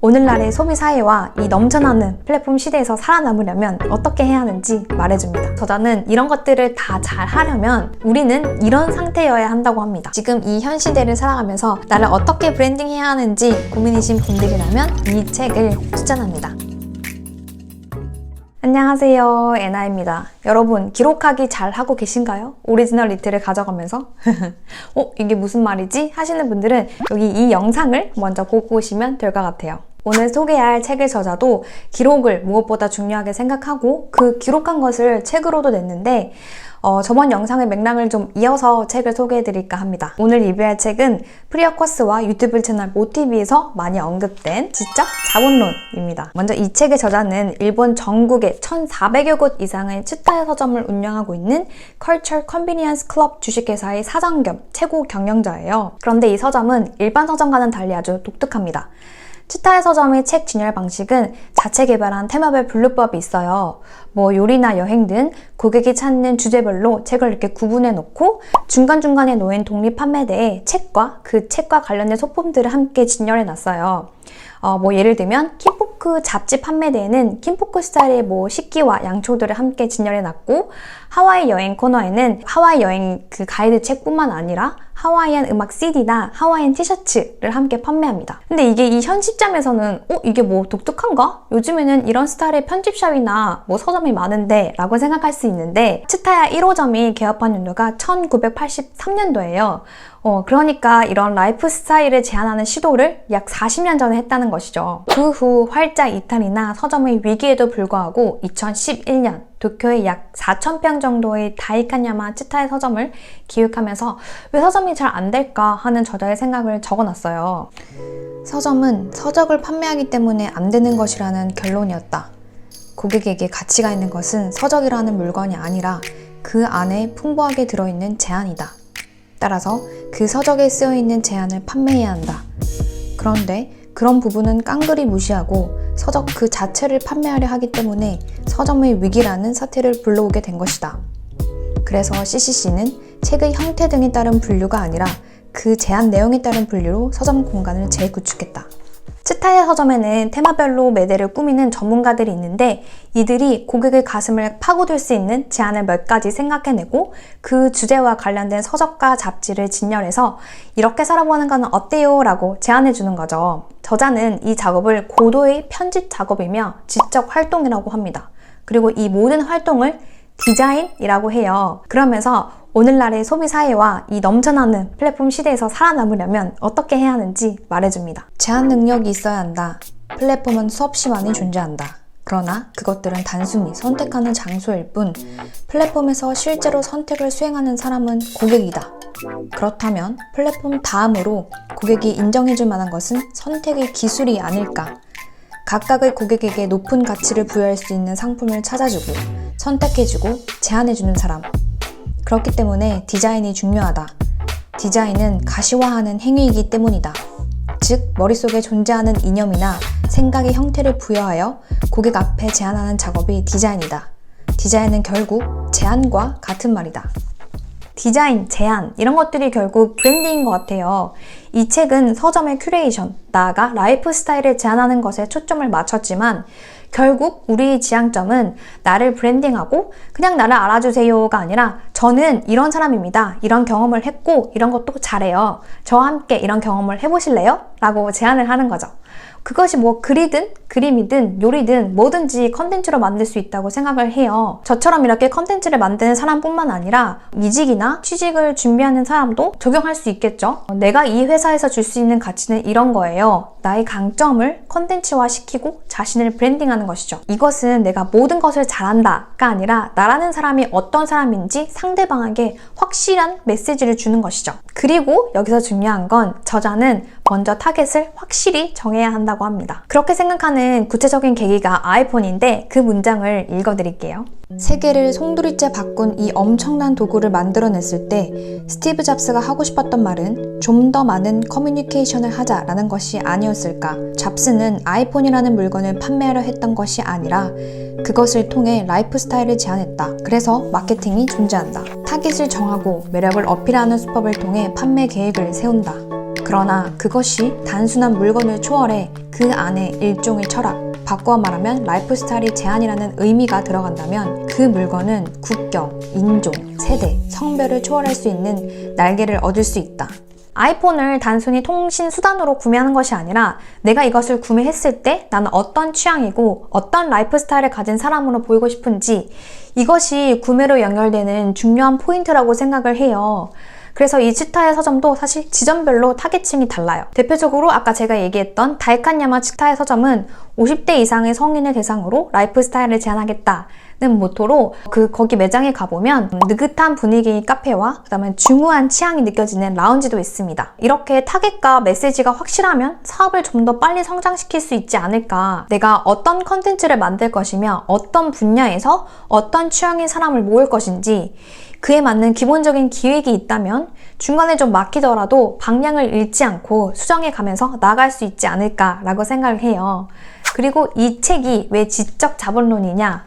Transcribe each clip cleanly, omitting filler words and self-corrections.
오늘날의 소비 사회와 이 넘쳐나는 플랫폼 시대에서 살아남으려면 어떻게 해야 하는지 말해줍니다. 저자는 이런 것들을 다 잘 하려면 우리는 이런 상태여야 한다고 합니다. 지금 이 현 시대를 살아가면서 나를 어떻게 브랜딩해야 하는지 고민이신 분들이라면 이 책을 추천합니다. 안녕하세요, 애나입니다. 여러분, 기록하기 잘 하고 계신가요? 오리지널 리트를 가져가면서 이게 무슨 말이지? 하시는 분들은 여기 이 영상을 먼저 보고 오시면 될 것 같아요. 오늘 소개할 책의 저자도 기록을 무엇보다 중요하게 생각하고 그 기록한 것을 책으로도 냈는데 저번 영상의 맥락을 좀 이어서 책을 소개해드릴까 합니다. 오늘 리뷰할 책은 프리어커스와 유튜브 채널 모티비에서 많이 언급된 지적 자본론입니다. 먼저 이 책의 저자는 일본 전국에 1,400여 곳 이상의 츠타야 서점을 운영하고 있는 컬처 컨비니언스 클럽 주식회사의 사장 겸 최고 경영자예요. 그런데 이 서점은 일반 서점과는 달리 아주 독특합니다. 츠타야 서점의 책 진열 방식은 자체 개발한 테마별 분류법이 있어요. 요리나 여행 등 고객이 찾는 주제별로 책을 이렇게 구분해 놓고 중간중간에 놓인 독립 판매대에 책과 그 책과 관련된 소품들을 함께 진열해 놨어요. 예를 들면 킨포크 잡지 판매대에는 킨포크 스타일의 식기와 양초들을 함께 진열해 놨고, 하와이 여행 코너에는 하와이 여행 그 가이드 책뿐만 아니라 하와이안 음악 CD나 하와이안 티셔츠를 함께 판매합니다. 근데 이게 이 현 시점에서는 이게 독특한가? 요즘에는 이런 스타일의 편집샵이나 서점이 많은데 라고 생각할 수 있는데, 츠타야 1호점이 개업한 연도가 1983년도예요. 그러니까 이런 라이프 스타일을 제한하는 시도를 약 40년 전에 했다는 것이죠. 그 후 활짝 이탈이나 서점의 위기에도 불구하고 2011년 도쿄에 약 4,000평 정도의 다이칸야마 츠타야 서점을 기획하면서 왜 서점이 잘 안 될까 하는 저자의 생각을 적어놨어요. 서점은 서적을 판매하기 때문에 안 되는 것이라는 결론이었다. 고객에게 가치가 있는 것은 서적이라는 물건이 아니라 그 안에 풍부하게 들어있는 제안이다. 따라서 그 서적에 쓰여있는 제안을 판매해야 한다. 그런데 그런 부분은 깡그리 무시하고 서적 그 자체를 판매하려 하기 때문에 서점의 위기라는 사태를 불러오게 된 것이다. 그래서 CCC는 책의 형태 등에 따른 분류가 아니라 그 제안 내용에 따른 분류로 서점 공간을 재구축했다. 츠타야 서점에는 테마별로 매대를 꾸미는 전문가들이 있는데, 이들이 고객의 가슴을 파고들 수 있는 제안을 몇 가지 생각해내고 그 주제와 관련된 서적과 잡지를 진열해서 이렇게 살아보는 건 어때요? 라고 제안해주는 거죠. 저자는 이 작업을 고도의 편집 작업이며 지적 활동이라고 합니다. 그리고 이 모든 활동을 디자인이라고 해요. 그러면서 오늘날의 소비 사회와 이 넘쳐나는 플랫폼 시대에서 살아남으려면 어떻게 해야 하는지 말해줍니다. 제한 능력이 있어야 한다. 플랫폼은 수없이 많이 존재한다. 그러나 그것들은 단순히 선택하는 장소일 뿐, 플랫폼에서 실제로 선택을 수행하는 사람은 고객이다. 그렇다면 플랫폼 다음으로 고객이 인정해줄 만한 것은 선택의 기술이 아닐까? 각각의 고객에게 높은 가치를 부여할 수 있는 상품을 찾아주고 선택해주고 제안해주는 사람. 그렇기 때문에 디자인이 중요하다. 디자인은 가시화하는 행위이기 때문이다. 즉, 머릿속에 존재하는 이념이나 생각의 형태를 부여하여 고객 앞에 제안하는 작업이 디자인이다. 디자인은 결국 제안과 같은 말이다. 디자인, 제안 이런 것들이 결국 브랜딩인 것 같아요. 이 책은 서점의 큐레이션, 나아가 라이프 스타일을 제안하는 것에 초점을 맞췄지만 결국 우리의 지향점은 나를 브랜딩하고 그냥 나를 알아주세요가 아니라 저는 이런 사람입니다. 이런 경험을 했고 이런 것도 잘해요. 저와 함께 이런 경험을 해보실래요? 라고 제안을 하는 거죠. 그것이 글이든 그림이든 요리든 뭐든지 컨텐츠로 만들 수 있다고 생각을 해요. 저처럼 이렇게 컨텐츠를 만드는 사람뿐만 아니라 이직이나 취직을 준비하는 사람도 적용할 수 있겠죠. 내가 이 회사에서 줄 수 있는 가치는 이런 거예요. 나의 강점을 컨텐츠화 시키고 자신을 브랜딩하는 것이죠. 이것은 내가 모든 것을 잘한다가 아니라 나라는 사람이 어떤 사람인지 상대방에게 확실한 메시지를 주는 것이죠. 그리고 여기서 중요한 건 저자는 먼저 타겟을 확실히 정해야 한다고 합니다. 그렇게 생각하는 구체적인 계기가 아이폰인데 그 문장을 읽어드릴게요. 세계를 송두리째 바꾼 이 엄청난 도구를 만들어냈을 때 스티브 잡스가 하고 싶었던 말은 좀 더 많은 커뮤니케이션을 하자라는 것이 아니었을까? 잡스는 아이폰이라는 물건을 판매하려 했던 것이 아니라 그것을 통해 라이프 스타일을 제안했다. 그래서 마케팅이 존재한다. 타깃을 정하고 매력을 어필하는 수법을 통해 판매 계획을 세운다. 그러나 그것이 단순한 물건을 초월해 그 안에 일종의 철학, 바꿔 말하면 라이프 스타일이 제한이라는 의미가 들어간다면 그 물건은 국경, 인종, 세대, 성별을 초월할 수 있는 날개를 얻을 수 있다. 아이폰을 단순히 통신 수단으로 구매하는 것이 아니라 내가 이것을 구매했을 때 나는 어떤 취향이고 어떤 라이프 스타일을 가진 사람으로 보이고 싶은지 이것이 구매로 연결되는 중요한 포인트라고 생각을 해요. 그래서 이 치타의 서점도 사실 지점별로 타겟층이 달라요. 대표적으로 아까 제가 얘기했던 다이칸야마 치타의 서점은 50대 이상의 성인을 대상으로 라이프 스타일을 제안하겠다는 모토로 거기 매장에 가보면 느긋한 분위기의 카페와 그다음에 중후한 취향이 느껴지는 라운지도 있습니다. 이렇게 타겟과 메시지가 확실하면 사업을 좀 더 빨리 성장시킬 수 있지 않을까. 내가 어떤 컨텐츠를 만들 것이며 어떤 분야에서 어떤 취향의 사람을 모을 것인지 그에 맞는 기본적인 기획이 있다면 중간에 좀 막히더라도 방향을 잃지 않고 수정해 가면서 나아갈 수 있지 않을까라고 생각을 해요. 그리고 이 책이 왜 지적 자본론이냐?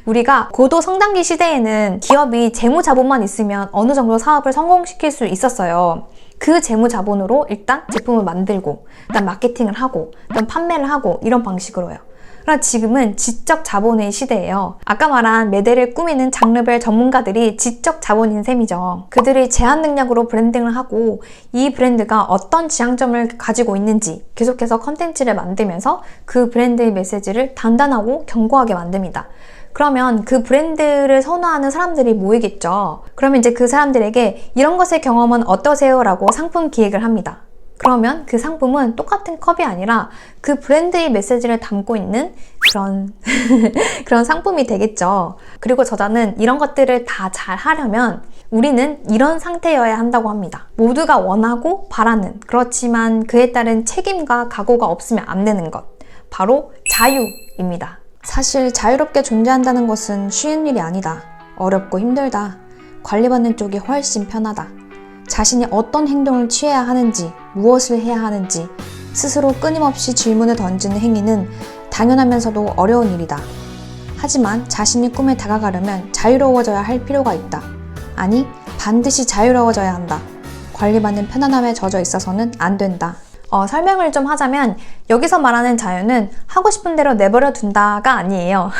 우리가 고도 성장기 시대에는 기업이 재무 자본만 있으면 어느 정도 사업을 성공시킬 수 있었어요. 그 재무 자본으로 일단 제품을 만들고, 일단 마케팅을 하고, 일단 판매를 하고 이런 방식으로요. 그러나 지금은 지적 자본의 시대예요. 아까 말한 매대를 꾸미는 장르별 전문가들이 지적 자본인 셈이죠. 그들이 제한 능력으로 브랜딩을 하고 이 브랜드가 어떤 지향점을 가지고 있는지 계속해서 컨텐츠를 만들면서 그 브랜드의 메시지를 단단하고 견고하게 만듭니다. 그러면 그 브랜드를 선호하는 사람들이 모이겠죠. 그러면 이제 그 사람들에게 이런 것의 경험은 어떠세요? 라고 상품 기획을 합니다. 그러면 그 상품은 똑같은 컵이 아니라 그 브랜드의 메시지를 담고 있는 그런 상품이 되겠죠. 그리고 저자는 이런 것들을 다 잘 하려면 우리는 이런 상태여야 한다고 합니다. 모두가 원하고 바라는, 그렇지만 그에 따른 책임과 각오가 없으면 안 되는 것. 바로 자유입니다. 사실 자유롭게 존재한다는 것은 쉬운 일이 아니다. 어렵고 힘들다. 관리받는 쪽이 훨씬 편하다. 자신이 어떤 행동을 취해야 하는지, 무엇을 해야 하는지 스스로 끊임없이 질문을 던지는 행위는 당연하면서도 어려운 일이다. 하지만 자신이 꿈에 다가가려면 자유로워져야 할 필요가 있다. 아니, 반드시 자유로워져야 한다. 관리받는 편안함에 젖어 있어서는 안 된다. 설명을 좀 하자면 여기서 말하는 자유는 하고 싶은 대로 내버려 둔다가 아니에요.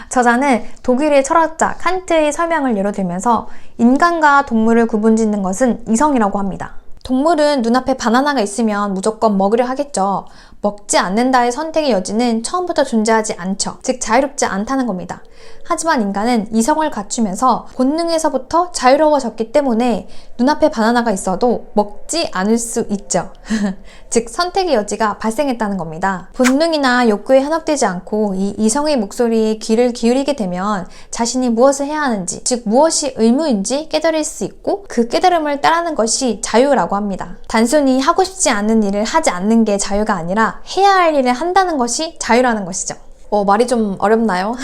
저자는 독일의 철학자 칸트의 설명을 예로 들면서 인간과 동물을 구분짓는 것은 이성이라고 합니다. 동물은 눈앞에 바나나가 있으면 무조건 먹으려 하겠죠. 먹지 않는다의 선택의 여지는 처음부터 존재하지 않죠. 즉 자유롭지 않다는 겁니다. 하지만 인간은 이성을 갖추면서 본능에서부터 자유로워졌기 때문에 눈앞에 바나나가 있어도 먹지 않을 수 있죠. 즉 선택의 여지가 발생했다는 겁니다. 본능이나 욕구에 현혹되지 않고 이 이성의 목소리에 귀를 기울이게 되면 자신이 무엇을 해야 하는지, 즉 무엇이 의무인지 깨달을 수 있고 그 깨달음을 따르는 것이 자유라고 합니다. 단순히 하고 싶지 않은 일을 하지 않는 게 자유가 아니라 해야 할 일을 한다는 것이 자유라는 것이죠. 말이 좀 어렵나요?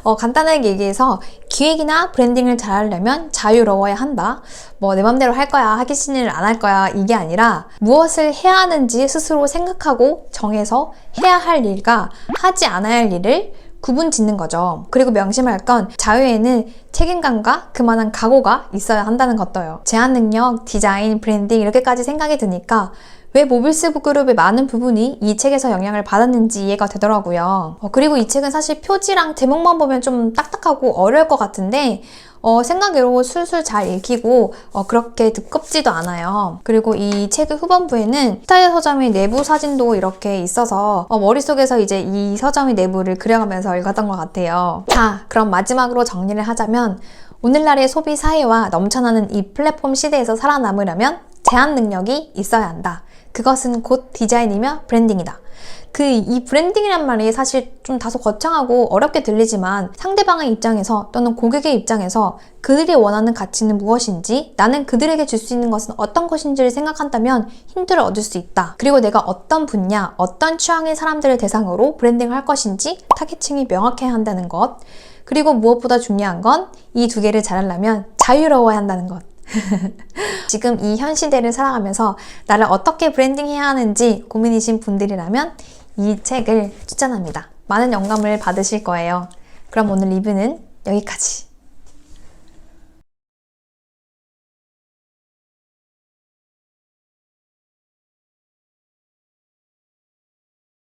간단하게 얘기해서 기획이나 브랜딩을 잘하려면 자유로워야 한다. 내 맘대로 할 거야, 하기 싫은 일을 안 할 거야, 이게 아니라 무엇을 해야 하는지 스스로 생각하고 정해서 해야 할 일과 하지 않아야 할 일을 구분 짓는 거죠. 그리고 명심할 건 자유에는 책임감과 그만한 각오가 있어야 한다는 것도요. 제한 능력, 디자인, 브랜딩 이렇게까지 생각이 드니까 왜 모빌스 그룹의 많은 부분이 이 책에서 영향을 받았는지 이해가 되더라고요. 그리고 이 책은 사실 표지랑 제목만 보면 좀 딱딱하고 어려울 것 같은데 생각외로 술술 잘 읽히고 그렇게 두껍지도 않아요. 그리고 이 책의 후반부에는 치타의 서점의 내부 사진도 이렇게 있어서 머릿속에서 이제 이 서점의 내부를 그려가면서 읽었던 것 같아요. 자, 그럼 마지막으로 정리를 하자면 오늘날의 소비 사회와 넘쳐나는 이 플랫폼 시대에서 살아남으려면 제한 능력이 있어야 한다. 그것은 곧 디자인이며 브랜딩이다. 이 브랜딩이란 말이 사실 좀 다소 거창하고 어렵게 들리지만 상대방의 입장에서 또는 고객의 입장에서 그들이 원하는 가치는 무엇인지, 나는 그들에게 줄 수 있는 것은 어떤 것인지를 생각한다면 힌트를 얻을 수 있다. 그리고 내가 어떤 분야, 어떤 취향의 사람들을 대상으로 브랜딩을 할 것인지 타겟층이 명확해야 한다는 것. 그리고 무엇보다 중요한 건 이 두 개를 잘하려면 자유로워야 한다는 것. 지금 이 현 시대를 살아가면서 나를 어떻게 브랜딩해야 하는지 고민이신 분들이라면 이 책을 추천합니다. 많은 영감을 받으실 거예요. 그럼 오늘 리뷰는 여기까지.